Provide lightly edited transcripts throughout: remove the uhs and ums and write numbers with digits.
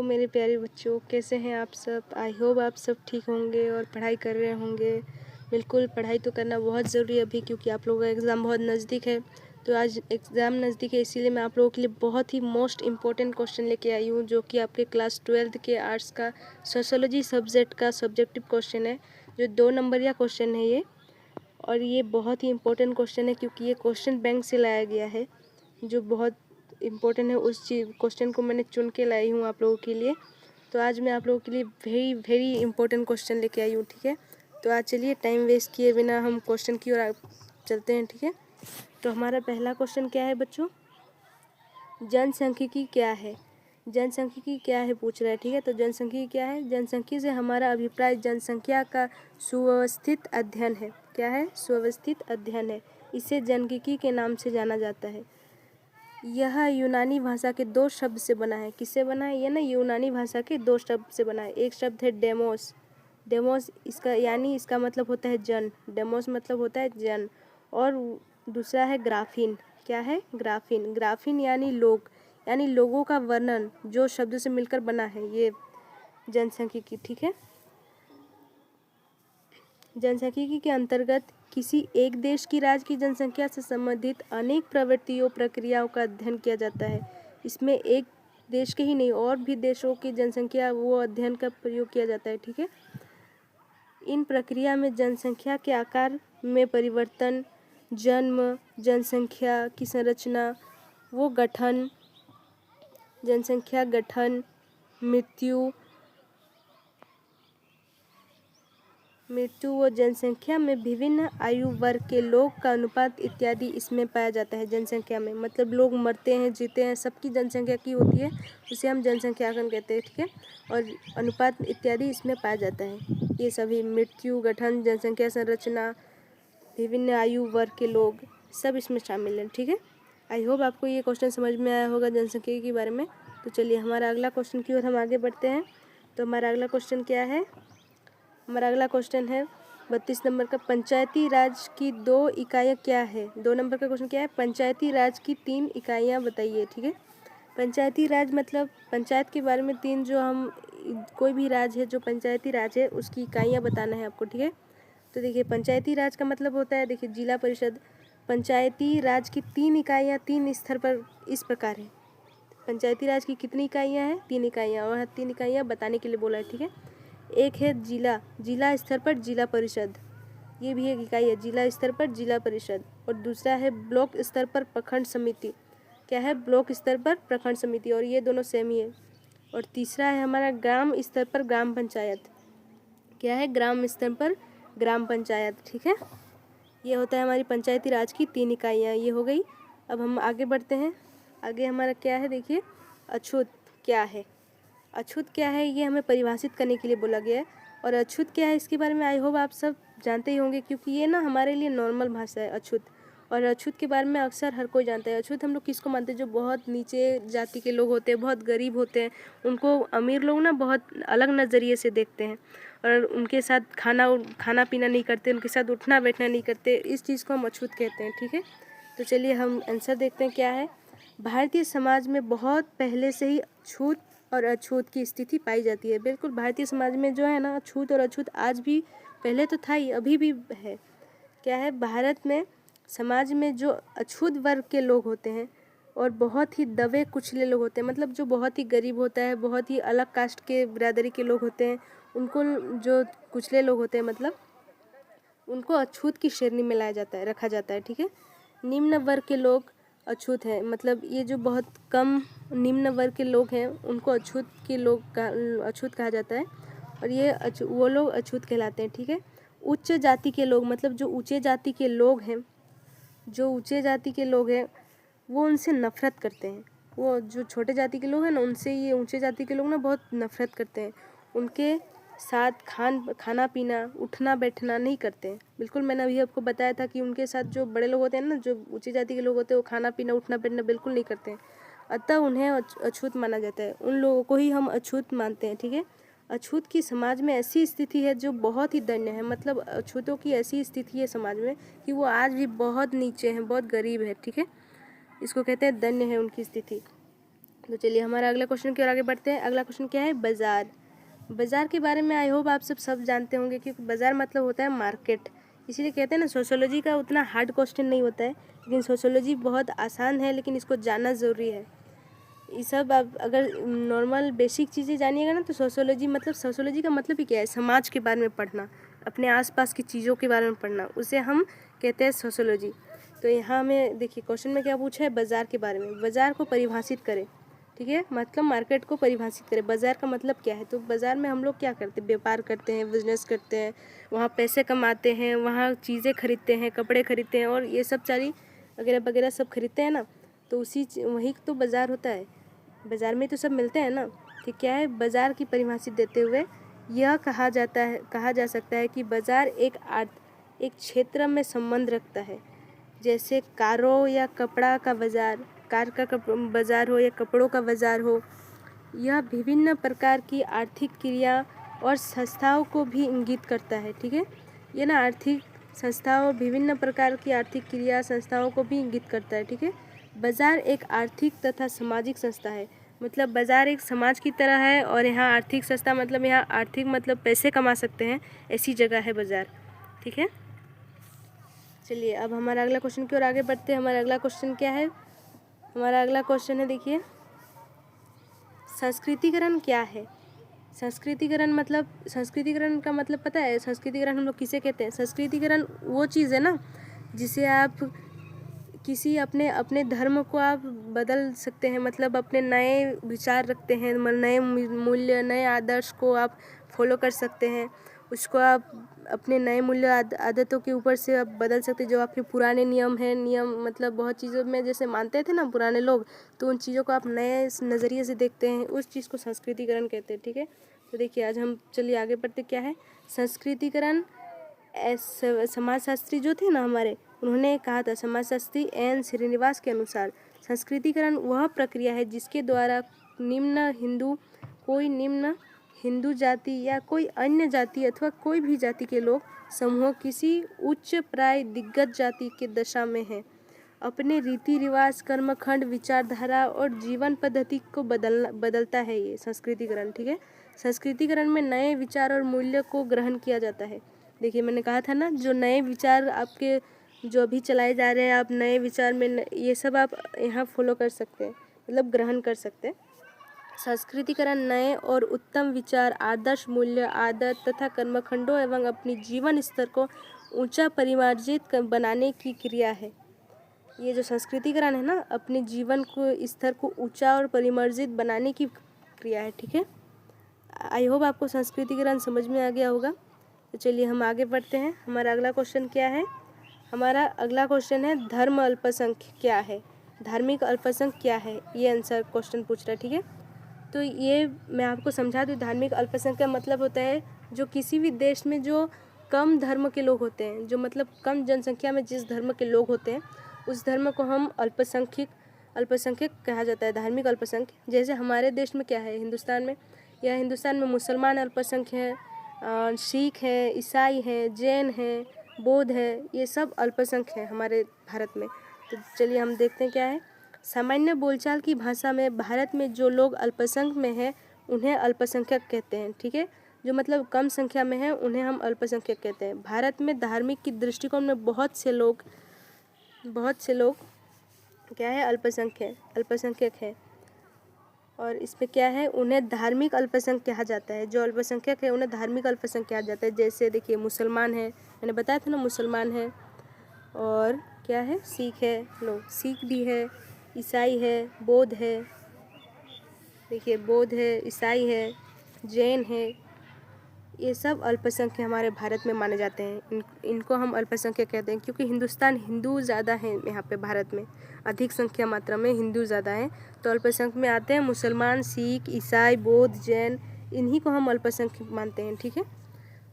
मेरे प्यारे बच्चों, कैसे हैं आप सब। आई होप आप सब ठीक होंगे और पढ़ाई कर रहे होंगे। बिल्कुल पढ़ाई तो करना बहुत ज़रूरी है अभी, क्योंकि आप लोगों का एग्ज़ाम बहुत नज़दीक है। तो आज एग्ज़ाम नज़दीक है, इसीलिए मैं आप लोगों के लिए बहुत ही मोस्ट इम्पॉर्टेंट क्वेश्चन लेके आई हूँ, जो कि आपके क्लास 12th के आर्ट्स का सोशियोलॉजी सब्जेक्ट का सब्जेक्टिव क्वेश्चन है, जो 2 नंबरिया क्वेश्चन है ये। और ये बहुत ही इम्पोर्टेंट क्वेश्चन है, क्योंकि ये क्वेश्चन बैंक से लाया गया है, जो बहुत इम्पोर्टेंट है। उस चीज़ क्वेश्चन को मैंने चुन के लाई हूँ आप लोगों के लिए। तो आज मैं आप लोगों के लिए वेरी वेरी इंपॉर्टेंट क्वेश्चन लेके आई हूँ, ठीक है। तो आज चलिए टाइम वेस्ट किए बिना हम क्वेश्चन की ओर चलते हैं, ठीक है। तो हमारा पहला क्वेश्चन क्या है बच्चों, जनसांख्यिकी क्या है। जनसांख्यिकी क्या है पूछ रहा है, ठीक है। तो जनसांख्यिकी क्या है, जनसांख्यिकी से हमारा अभिप्राय जनसंख्या का सुव्यवस्थित अध्ययन है। क्या है, सुव्यवस्थित अध्ययन है। इसे जनसांख्यिकी के नाम से जाना जाता है। यह यूनानी भाषा के 2 शब्द से बना है। किससे बना है, ये ना यूनानी भाषा के 2 शब्द से बना है। एक शब्द है डेमोस। डेमोस इसका यानी इसका मतलब होता है जन। डेमोस मतलब होता है जन। और दूसरा है ग्राफीन। क्या है, ग्राफीन। ग्राफीन यानी लोग, यानी लोगों का वर्णन, जो शब्द से मिलकर बना है ये जनसांख्यिकी, ठीक है। जनसांख्यिकी के अंतर्गत किसी एक देश की राज्य की जनसंख्या से संबंधित अनेक प्रवृत्तियों प्रक्रियाओं का अध्ययन किया जाता है। इसमें एक देश के ही नहीं, और भी देशों की जनसंख्या वो अध्ययन का प्रयोग किया जाता है, ठीक है। इन प्रक्रिया में जनसंख्या के आकार में परिवर्तन, जन्म, जनसंख्या की संरचना, वो गठन, जनसंख्या गठन, मृत्यु व जनसंख्या में विभिन्न आयु वर्ग के लोग का अनुपात इत्यादि इसमें पाया जाता है। जनसंख्या में मतलब लोग मरते हैं, जीते हैं, सबकी जनसंख्या की होती है, उसे हम जनसंख्याकन कहते हैं, ठीक है। और अनुपात इत्यादि इसमें पाया जाता है। ये सभी मृत्यु, गठन, जनसंख्या संरचना, विभिन्न आयु वर्ग के लोग, सब इसमें शामिल हैं, ठीक है। आई होप आपको ये क्वेश्चन समझ में आया होगा जनसंख्या के बारे में। तो चलिए हमारा अगला क्वेश्चन की ओर हम आगे बढ़ते हैं। तो हमारा अगला क्वेश्चन क्या है, हमारा अगला क्वेश्चन है 32 नंबर का, पंचायती राज की 2 इकाइयाँ क्या है। 2 नंबर का क्वेश्चन क्या है, पंचायती राज की 3 इकाइयाँ बताइए, ठीक है। पंचायती राज मतलब पंचायत के बारे में 3, जो हम कोई भी राज है जो पंचायती राज है उसकी इकाइयाँ बताना है आपको, ठीक है। तो देखिए पंचायती राज का मतलब होता है, देखिए जिला परिषद। पंचायती राज की 3 इकाइयाँ 3 स्तर पर इस प्रकार है। पंचायती राज की कितनी इकाइयाँ हैं, 3 इकाइयाँ, और 3 इकाइयाँ बताने के लिए बोला है, ठीक है। एक है जिला, जिला स्तर पर जिला परिषद, ये भी एक इकाई है, जिला स्तर पर जिला परिषद। और दूसरा है ब्लॉक स्तर पर प्रखंड समिति। क्या है, ब्लॉक स्तर पर प्रखंड समिति, और ये दोनों सेम ही है। और तीसरा है हमारा ग्राम स्तर पर ग्राम पंचायत। क्या है, ग्राम स्तर पर ग्राम पंचायत, ठीक है। ये होता है हमारी पंचायती राज की 3 इकाइयाँ, ये हो गई। अब हम आगे बढ़ते हैं। आगे हमारा क्या है, देखिए अछूत क्या है। अछूत क्या है, ये हमें परिभाषित करने के लिए बोला गया है। और अछूत क्या है इसके बारे में आई होप आप सब जानते ही होंगे, क्योंकि ये ना हमारे लिए नॉर्मल भाषा है अछूत। और अछूत के बारे में अक्सर हर कोई जानता है। अछूत हम लोग किसको मानते हैं, जो बहुत नीचे जाति के लोग होते हैं, बहुत गरीब होते हैं, उनको अमीर लोग ना बहुत अलग नज़रिए से देखते हैं, और उनके साथ खाना पीना नहीं करते, उनके साथ उठना बैठना नहीं करते। इस चीज़ को हम अछूत कहते हैं, ठीक है। तो चलिए हम आंसर देखते हैं क्या है। भारतीय समाज में बहुत पहले से ही छूत और अछूत की स्थिति पाई जाती है। बिल्कुल भारतीय समाज में जो है ना, छूत और अछूत आज भी, पहले तो था ही, अभी भी है। क्या है, भारत में समाज में जो अछूत वर्ग के लोग होते हैं और बहुत ही दबे कुचले लोग होते हैं, मतलब जो बहुत ही गरीब होता है, बहुत ही अलग कास्ट के बिरादरी के लोग होते हैं, उनको, जो कुचले लोग होते हैं मतलब, उनको अछूत की श्रेणी में लाया जाता है, रखा जाता है, ठीक है। निम्न वर्ग के लोग अछूत हैं, मतलब ये जो बहुत कम निम्न वर्ग के लोग हैं उनको अछूत के लोग का अछूत कहा जाता है, और ये वो लोग अछूत कहलाते हैं, ठीक है। उच्च जाति के लोग, मतलब जो ऊंचे जाति के लोग हैं, जो ऊंचे जाति के लोग हैं वो उनसे नफरत करते हैं। वो जो छोटे जाति के लोग हैं ना, उनसे ये ऊंचे जाति के लोग ना बहुत नफरत करते हैं। उनके साथ खाना पीना, उठना बैठना नहीं करते हैं। बिल्कुल मैंने अभी आपको बताया था कि उनके साथ जो बड़े लोग होते हैं ना, जो ऊंची जाति के लोग होते हैं, वो खाना पीना, उठना बैठना बिल्कुल नहीं करते हैं। अतः उन्हें अछूत माना जाता है। उन लोगों को ही हम अछूत मानते हैं, ठीक है। अछूत की समाज में ऐसी स्थिति है जो बहुत ही दयनीय है, मतलब अछूतों की ऐसी स्थिति है समाज में कि वो आज भी बहुत नीचे हैं, बहुत गरीब है, ठीक है। इसको कहते हैं दयनीय है उनकी स्थिति। तो चलिए हमारा अगला क्वेश्चन की ओर आगे बढ़ते हैं। अगला क्वेश्चन क्या है, बाज़ार। बाज़ार के बारे में आई होप आप सब जानते होंगे, क्योंकि बाज़ार मतलब होता है मार्केट। इसीलिए कहते हैं ना, सोशियोलॉजी का उतना हार्ड क्वेश्चन नहीं होता है, लेकिन सोशियोलॉजी बहुत आसान है, लेकिन इसको जानना ज़रूरी है। ये सब आप अगर नॉर्मल बेसिक चीज़ें जानिएगा ना, तो सोशियोलॉजी का मतलब ही क्या है, समाज के बारे में पढ़ना, अपने आसपास की चीज़ों के बारे में पढ़ना, उसे हम कहते हैं सोशियोलॉजी। तो यहाँ हमें देखिए क्वेश्चन में क्या पूछा है, बाज़ार के बारे में। बाज़ार को परिभाषित करें, ठीक है, मतलब मार्केट को परिभाषित करें। बाज़ार का मतलब क्या है, तो बाज़ार में हम लोग क्या करते हैं, व्यापार करते हैं, बिजनेस करते हैं, वहाँ पैसे कमाते हैं, वहाँ चीज़ें खरीदते हैं, कपड़े खरीदते हैं, और ये सब सारी वगैरह वगैरह सब खरीदते हैं ना, तो वही तो बाज़ार होता है। बाज़ार में तो सब मिलते हैं ना। ठीक, क्या है, बाज़ार की परिभाषित देते हुए यह कहा जा सकता है कि बाज़ार एक क्षेत्र में संबंध रखता है, जैसे कारों या कपड़ा का बाज़ार, कार का बाज़ार हो या कपड़ों का बाज़ार हो। यह विभिन्न प्रकार की आर्थिक क्रिया और संस्थाओं को भी इंगित करता है। ठीक है, ये ना आर्थिक संस्थाओं, विभिन्न प्रकार की आर्थिक क्रिया संस्थाओं को भी इंगित करता है। ठीक है, बाज़ार एक आर्थिक तथा सामाजिक संस्था है। मतलब बाज़ार एक समाज की तरह है, और यहाँ आर्थिक संस्था मतलब यहाँ आर्थिक मतलब पैसे कमा सकते हैं, ऐसी जगह है बाज़ार। ठीक है, चलिए अब हमारा अगला क्वेश्चन की ओर आगे बढ़ते हैं। हमारा अगला क्वेश्चन क्या है, हमारा अगला क्वेश्चन है, देखिए, संस्कृतिकरण क्या है। संस्कृतिकरण का मतलब पता है, संस्कृतिकरण हम लोग किसे कहते हैं। संस्कृतिकरण वो चीज़ है ना, जिसे आप किसी अपने धर्म को आप बदल सकते हैं, मतलब अपने नए विचार रखते हैं, नए मूल्य, नए आदर्श को आप फॉलो कर सकते हैं, उसको आप अपने नए मूल्य आदतों के ऊपर से आप बदल सकते हैं। जो आपके पुराने नियम मतलब बहुत चीज़ों में जैसे मानते थे ना पुराने लोग, तो उन चीज़ों को आप नए नज़रिए से देखते हैं, उस चीज़ को संस्कृतिकरण कहते हैं। ठीक है, तो देखिए आज हम चलिए आगे बढ़ते, क्या है संस्कृतिकरण। समाजशास्त्री जो थे ना हमारे, उन्होंने कहा था, समाजशास्त्री एन श्रीनिवास के अनुसार, संस्कृतिकरण वह प्रक्रिया है जिसके द्वारा कोई निम्न हिंदू जाति या कोई अन्य जाति अथवा कोई भी जाति के लोग समूह किसी उच्च प्राय दिग्गज जाति के दशा में है, अपने रीति रिवाज, कर्मखंड, विचारधारा और जीवन पद्धति को बदलता है ये संस्कृतिकरण। ठीक है, संस्कृतिकरण में नए विचार और मूल्य को ग्रहण किया जाता है। देखिए मैंने कहा था ना, जो नए विचार आपके जो अभी चलाए जा रहे हैं, आप नए विचार में ये सब आप यहाँ फॉलो कर सकते हैं, मतलब ग्रहण कर सकते हैं। संस्कृतिकरण नए और उत्तम विचार, आदर्श, मूल्य, आदत तथा कर्मखंडों एवं अपनी जीवन स्तर को ऊंचा परिमार्जित बनाने की क्रिया है। ये जो संस्कृतिकरण है ना, अपने जीवन को स्तर को ऊंचा और परिमार्जित बनाने की क्रिया है। ठीक है, आई होप आपको संस्कृतिकरण समझ में आ गया होगा। तो चलिए हम आगे बढ़ते हैं। हमारा अगला क्वेश्चन क्या है, हमारा अगला क्वेश्चन है, धर्म अल्पसंख्यक क्या है, धार्मिक अल्पसंख्यक क्या है, ये आंसर क्वेश्चन पूछ रहा है। ठीक है, तो ये मैं आपको समझा दूँ, धार्मिक अल्पसंख्यक का मतलब होता है जो किसी भी देश में जो कम धर्म के लोग होते हैं, जो मतलब कम जनसंख्या में जिस धर्म के लोग होते हैं, उस धर्म को हम अल्पसंख्यक कहा जाता है, धार्मिक अल्पसंख्यक। जैसे हमारे देश में क्या है, हिंदुस्तान में मुसलमान अल्पसंख्यक हैं, सिख हैं, ईसाई हैं, जैन हैं, बौद्ध है, ये सब अल्पसंख्यक हैं हमारे भारत में। तो चलिए हम देखते हैं क्या है। सामान्य बोलचाल की भाषा में भारत में जो लोग अल्पसंख्यक में हैं उन्हें अल्पसंख्यक कहते हैं। ठीक है, जो मतलब कम संख्या में है उन्हें हम अल्पसंख्यक कहते हैं। भारत में धार्मिक की दृष्टिकोण में बहुत से लोग क्या है, अल्पसंख्यक है, और इसमें क्या है, उन्हें धार्मिक अल्पसंख्यक कहा जाता है। जो अल्पसंख्यक है उन्हें धार्मिक अल्पसंख्यक कहा जाता है। जैसे देखिए मुसलमान है, मैंने बताया था ना मुसलमान है, और क्या है, सिख भी है, ईसाई है, बौद्ध है, देखिए बौद्ध है, ईसाई है, जैन है, ये सब अल्पसंख्यक हमारे भारत में माने जाते हैं। इनको हम अल्पसंख्यक कहते हैं, क्योंकि हिंदू ज़्यादा हैं यहाँ पे भारत में, अधिक संख्या मात्रा में हिंदू ज़्यादा हैं। तो अल्पसंख्यक में आते हैं मुसलमान, सिख, ईसाई, बौद्ध, जैन, इन्हीं को हम अल्पसंख्यक मानते हैं। ठीक है,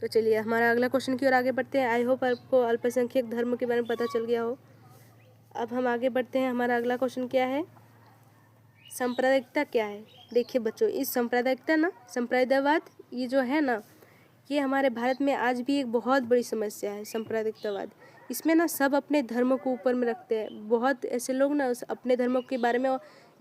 तो चलिए हमारा अगला क्वेश्चन की ओर आगे बढ़ते हैं। आई होप आपको अल्पसंख्यक धर्म के बारे में पता चल गया हो। अब हम आगे बढ़ते हैं। हमारा अगला क्वेश्चन क्या है, सांप्रदायिकता क्या है। देखिए बच्चों, इस सांप्रदायिकवाद ये जो है ना, ये हमारे भारत में आज भी एक बहुत बड़ी समस्या है, सांप्रदायिकतावाद। इसमें ना सब अपने धर्म को ऊपर में रखते हैं। बहुत ऐसे लोग ना अपने धर्म के बारे में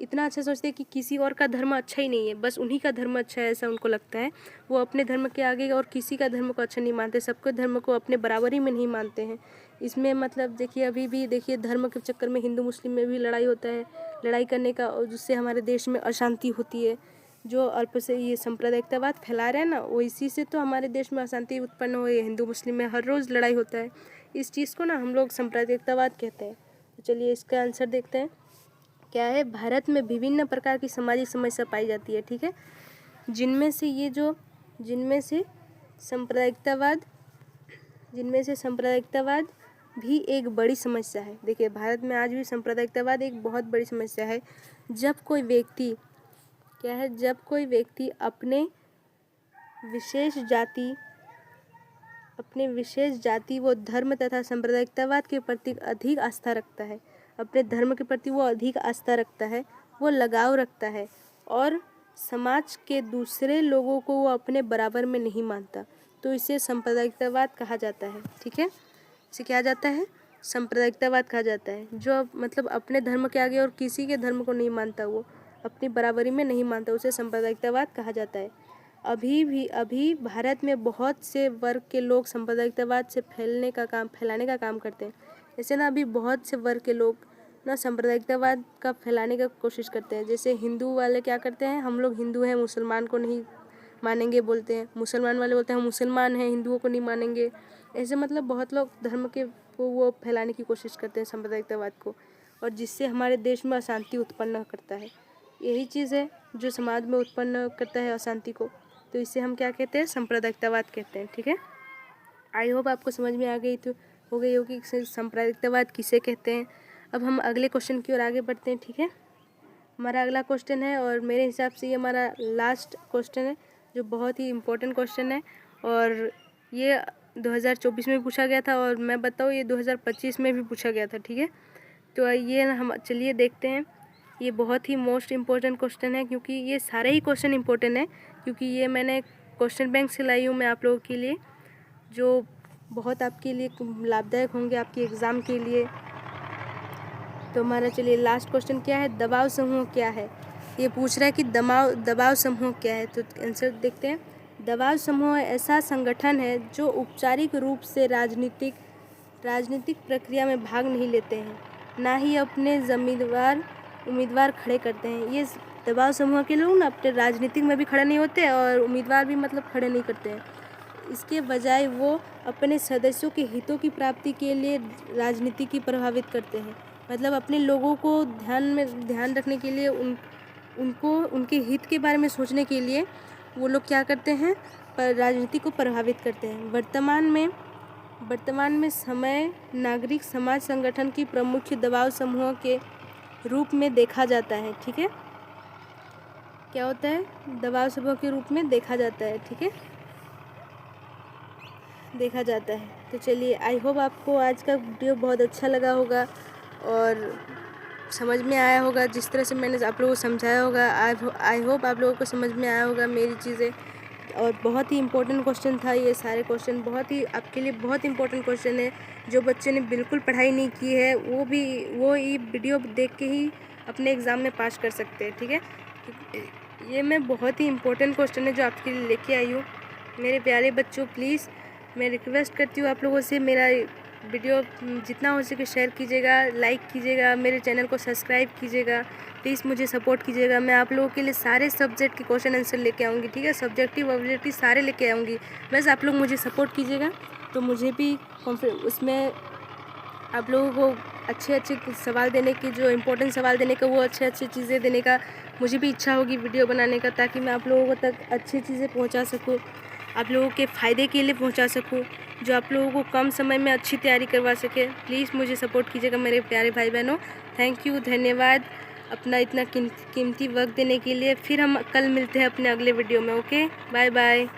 इतना अच्छा सोचते हैं कि किसी और का धर्म अच्छा ही नहीं है, बस उन्हीं का धर्म अच्छा है, ऐसा उनको लगता है। वो अपने धर्म के आगे और किसी का धर्म को अच्छा नहीं मानते, सबके धर्म को अपने बराबरी में नहीं मानते हैं। इसमें मतलब देखिए अभी भी देखिए धर्म के चक्कर में हिंदू मुस्लिम में भी लड़ाई होता है, लड़ाई करने का, और जिससे हमारे देश में अशांति होती है। जो अल्प से ये सांप्रदायिकतावाद फैला रहे हैं ना, वो इसी से तो हमारे देश में अशांति उत्पन्न हुई है। हिंदू मुस्लिम में हर रोज़ लड़ाई होता है। इस चीज़ को ना हम लोग सांप्रदायिकतावाद कहते हैं। तो चलिए इसका आंसर देखते हैं क्या है। भारत में विभिन्न प्रकार की सामाजिक समस्या पाई जाती है, ठीक है, जिनमें से सांप्रदायिकतावाद भी एक बड़ी समस्या है। देखिए भारत में आज भी सांप्रदायिकतावाद एक बहुत बड़ी समस्या है। जब कोई व्यक्ति अपने विशेष जाति व धर्म तथा सांप्रदायिकतावाद के प्रति अधिक आस्था रखता है, अपने धर्म के प्रति वो अधिक आस्था रखता है, वो लगाव रखता है, और समाज के दूसरे लोगों को वो अपने बराबर में नहीं मानता, तो इसे सांप्रदायिकतावाद कहा जाता है, ठीक है। इसे क्या जाता है, सांप्रदायिकतावाद कहा जाता है। जो मतलब अपने धर्म के आगे और किसी के धर्म को नहीं मानता, वो अपनी बराबरी में नहीं मानता, उसे सांप्रदायिकतावाद कहा जाता है। अभी भारत में बहुत से वर्ग के लोग सांप्रदायिकतावाद से फैलाने का काम करते हैं। जैसे ना अभी बहुत से वर्ग के लोग ना सांप्रदायिकतावाद का फैलाने का कोशिश करते हैं। जैसे हिंदू वाले क्या करते हैं, हम लोग हिंदू हैं, मुसलमान को नहीं मानेंगे बोलते हैं। मुसलमान वाले बोलते हैं हम मुसलमान हैं, हिंदुओं को नहीं मानेंगे। ऐसे मतलब बहुत लोग धर्म के वो फैलाने की कोशिश करते हैं सांप्रदायिकतावाद को, और जिससे हमारे देश में अशांति उत्पन्न करता है। यही चीज़ है जो समाज में उत्पन्न करता है अशांति को, तो इसे हम क्या कहते हैं, सांप्रदायिकतावाद कहते हैं, ठीक है। आई होप आपको समझ में आ गई होगी कि सांप्रदायिकतावाद किसे कहते हैं। अब हम अगले क्वेश्चन की ओर आगे बढ़ते हैं, ठीक है। हमारा अगला क्वेश्चन है, और मेरे हिसाब से ये हमारा लास्ट क्वेश्चन है, जो बहुत ही इम्पोर्टेंट क्वेश्चन है, और ये 2024 में भी पूछा गया था, और मैं बताऊँ ये 2025 में भी पूछा गया था, ठीक है। तो ये हम चलिए देखते हैं। ये बहुत ही मोस्ट इम्पोर्टेंट क्वेश्चन है, क्योंकि ये सारे ही क्वेश्चन इम्पोर्टेंट है, क्योंकि ये मैंने क्वेश्चन बैंक से लाई हूँ मैं आप लोगों के लिए, जो बहुत आपके लिए लाभदायक होंगे आपके एग्ज़ाम के लिए। तो हमारा चलिए लास्ट क्वेश्चन क्या है, दबाव समूह क्या है। ये पूछ रहा है कि दबाव समूह क्या है, तो आंसर देखते हैं। दबाव समूह ऐसा संगठन है जो औपचारिक रूप से राजनीतिक प्रक्रिया में भाग नहीं लेते हैं, ना ही अपने उम्मीदवार खड़े करते हैं। ये दबाव समूह के लोग ना अपने राजनीतिक में भी खड़े नहीं होते, और उम्मीदवार भी मतलब खड़े नहीं करते हैं। इसके बजाय वो अपने सदस्यों के हितों की प्राप्ति के लिए राजनीति की प्रभावित करते हैं। मतलब अपने लोगों को ध्यान रखने के लिए, उनको उनके हित के बारे में सोचने के लिए वो लोग क्या करते हैं, राजनीति को प्रभावित करते हैं। वर्तमान में समय नागरिक समाज संगठन की प्रमुख दबाव समूह के रूप में देखा जाता है, ठीक है। क्या होता है, दबाव समूह के रूप में देखा जाता है, ठीक है, देखा जाता है। तो चलिए आई होप आपको आज का वीडियो बहुत अच्छा लगा होगा और समझ में आया होगा, जिस तरह से मैंने आप लोगों को समझाया होगा। आई होप आप लोगों को समझ में आया होगा मेरी चीज़ें। और बहुत ही इम्पोर्टेंट क्वेश्चन था, ये सारे क्वेश्चन बहुत ही आपके लिए बहुत इम्पोर्टेंट क्वेश्चन है। जो बच्चे ने बिल्कुल पढ़ाई नहीं की है वो ये वीडियो देख के ही अपने एग्ज़ाम में पास कर सकते हैं, ठीक है। ये मैं बहुत ही इम्पोर्टेंट क्वेश्चन है जो आपके लिए लेके आई हूँ। मेरे प्यारे बच्चों, प्लीज़ मैं रिक्वेस्ट करती हूँ आप लोगों से, मेरा वीडियो जितना हो सके शेयर कीजिएगा, लाइक कीजिएगा, मेरे चैनल को सब्सक्राइब कीजिएगा, प्लीज़ मुझे सपोर्ट कीजिएगा। मैं आप लोगों के लिए सारे सब्जेक्ट के क्वेश्चन आंसर लेके आऊँगी, ठीक है, सब्जेक्टिव ऑब्जेक्टिव सारे लेके आऊँगी। बस आप लोग मुझे सपोर्ट कीजिएगा, तो मुझे भी उसमें आप लोगों को अच्छे सवाल देने की, जो इम्पोर्टेंट सवाल देने का, वो अच्छे चीज़ें देने का मुझे भी इच्छा होगी वीडियो बनाने का, ताकि मैं आप लोगों तक अच्छी चीज़ें पहुँचा सकूँ, आप लोगों के फ़ायदे के लिए पहुंचा सकूं, जो आप लोगों को कम समय में अच्छी तैयारी करवा सके। प्लीज़ मुझे सपोर्ट कीजिएगा मेरे प्यारे भाई बहनों। थैंक यू, धन्यवाद अपना इतना कीमती वक्त देने के लिए। फिर हम कल मिलते हैं अपने अगले वीडियो में। Okay, bye bye.